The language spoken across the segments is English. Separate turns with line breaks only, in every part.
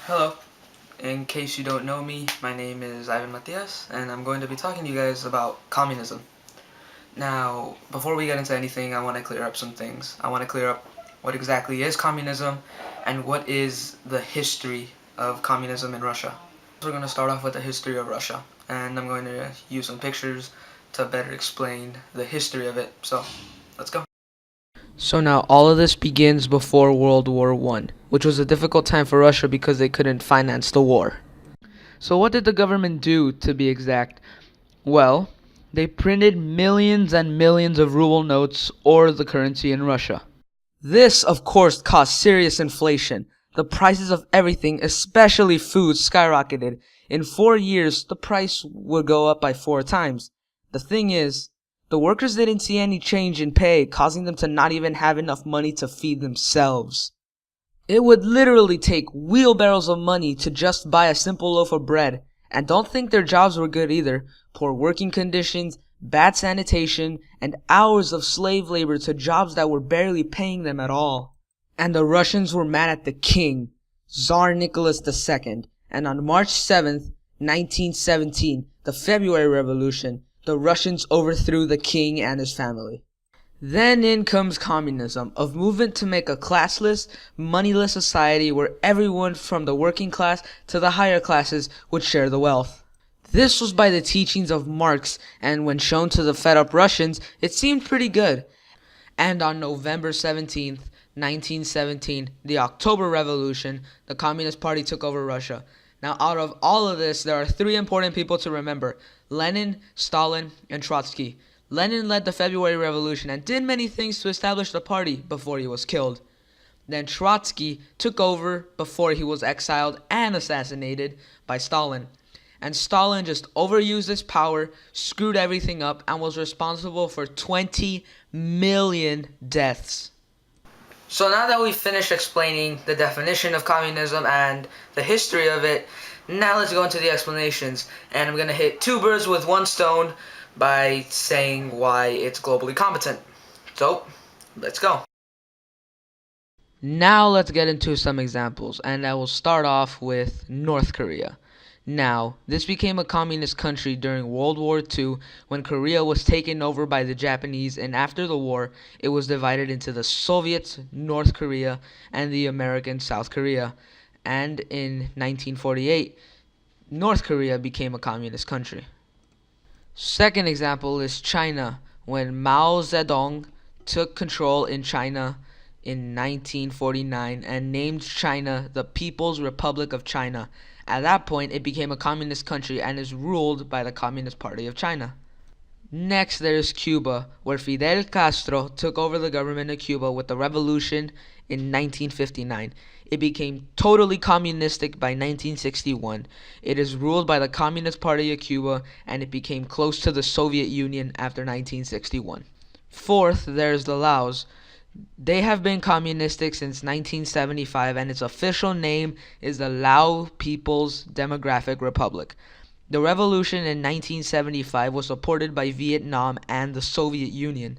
Hello. In case you don't know me, my name is Ivan Matias, and I'm going to be talking to you guys about communism. Now, before we get into anything, I want to clear up some things. I want to clear up what exactly is communism and what is the history of communism in Russia. We're going to start off with the history of Russia, and I'm going to use some pictures to better explain the history of it. So, let's go. So now all of this begins before World War I, which was a difficult time for Russia because they couldn't finance the war. So what did the government do, to be exact? Well, they printed millions and millions of ruble notes, or the currency in Russia. This, of course, caused serious inflation. The prices of everything, especially food, skyrocketed. In 4 years, the price would go up by 4 times. The thing is, the workers didn't see any change in pay, causing them to not even have enough money to feed themselves. It would literally take wheelbarrows of money to just buy a simple loaf of bread. And don't think their jobs were good either. Poor working conditions, bad sanitation, and hours of slave labor to jobs that were barely paying them at all. And the Russians were mad at the king, Tsar Nicholas II. And on March 7th, 1917, the February Revolution, the Russians overthrew the king and his family. Then in comes communism, a movement to make a classless, moneyless society where everyone from the working class to the higher classes would share the wealth. This was by the teachings of Marx, and when shown to the fed-up Russians, it seemed pretty good. And on November 17th, 1917, the October Revolution, the Communist Party took over Russia. Now, out of all of this, there are 3 important people to remember: Lenin, Stalin, and Trotsky. Lenin led the February Revolution and did many things to establish the party before he was killed. Then Trotsky took over before he was exiled and assassinated by Stalin. And Stalin just overused his power, screwed everything up, and was responsible for 20 million deaths. So now that we've finished explaining the definition of communism and the history of it, now let's go into the explanations. And I'm going to hit 2 birds with 1 stone by saying why it's globally competent. So, let's go. Now let's get into some examples, and I will start off with North Korea. Now, this became a communist country during World War II when Korea was taken over by the Japanese, and after the war, it was divided into the Soviet North Korea and the American South Korea. And in 1948, North Korea became a communist country. Second example is China, when Mao Zedong took control in China in 1949 and named China the People's Republic of China. At that point, it became a communist country and is ruled by the Communist Party of China. Next, there is Cuba, where Fidel Castro took over the government of Cuba with the revolution in 1959. It became totally communistic by 1961. It is ruled by the Communist Party of Cuba, and it became close to the Soviet Union after 1961. Fourth, there's the Laos. They have been communistic since 1975, and its official name is the Lao People's Democratic Republic. The revolution in 1975 was supported by Vietnam and the Soviet Union.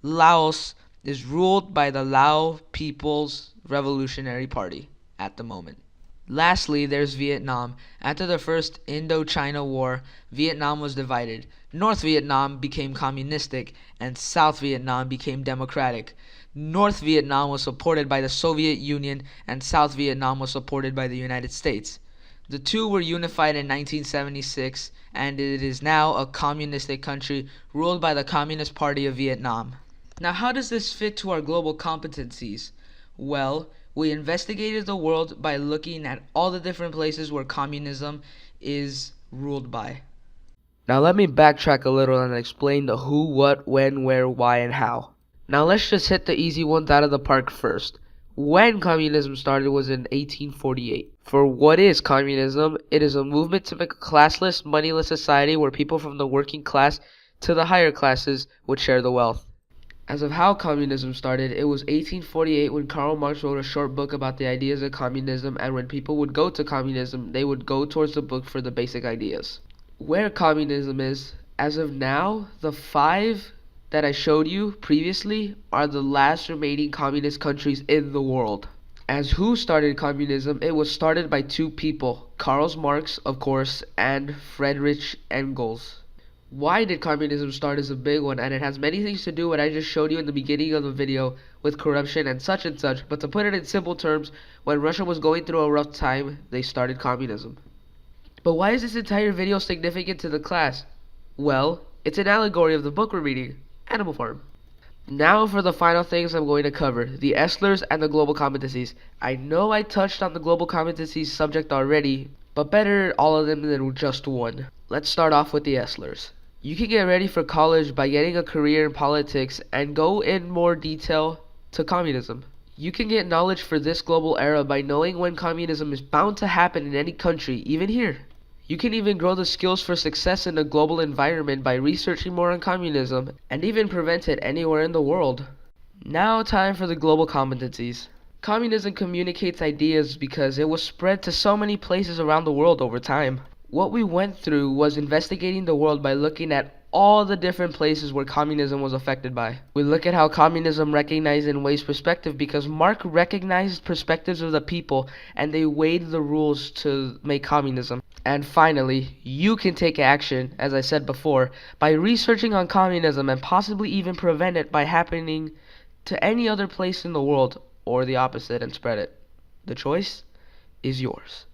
Laos is ruled by the Lao People's Revolutionary Party at the moment. Lastly, there's Vietnam. After the First Indochina War, Vietnam was divided. North Vietnam became communistic, and South Vietnam became democratic. North Vietnam was supported by the Soviet Union, and South Vietnam was supported by the United States. The two were unified in 1976, and it is now a communistic country ruled by the Communist Party of Vietnam. Now, how does this fit to our global competencies? Well, we investigated the world by looking at all the different places where communism is ruled by. Now let me backtrack a little and explain the who, what, when, where, why, and how. Now let's just hit the easy ones out of the park first. When communism started was in 1848. For what is communism? It is a movement to make a classless, moneyless society where people from the working class to the higher classes would share the wealth. As of how communism started, it was 1848 when Karl Marx wrote a short book about the ideas of communism, and when people would go to communism, they would go towards the book for the basic ideas. Where communism is, as of now, the 5 that I showed you previously are the last remaining communist countries in the world.
As who started communism, it was started by two people, Karl Marx, of course, and Friedrich Engels. Why did communism start is a big one, and it has many things to do with what I just showed you in the beginning of the video with corruption and such, but to put it in simple terms, when Russia was going through a rough time, they started communism. But why is this entire video significant to the class? Well, it's an allegory of the book we're reading, Animal Farm. Now for the final things I'm going to cover, the Esslers and the global competencies. I know I touched on the global competencies subject already, but better all of them than just one. Let's start off with the Esslers. You can get ready for college by getting a career in politics and go in more detail to communism. You can get knowledge for this global era by knowing when communism is bound to happen in any country, even here. You can even grow the skills for success in a global environment by researching more on communism and even prevent it anywhere in the world. Now time for the global competencies. Communism communicates ideas because it was spread to so many places around the world over time. What we went through was investigating the world by looking at all the different places where communism was affected by. We look at how communism recognized and weighs perspective because Marx recognized perspectives of the people and they weighed the rules to make communism. And finally, you can take action, as I said before, by researching on communism and possibly even prevent it by happening to any other place in the world or the opposite and spread it. The choice is yours.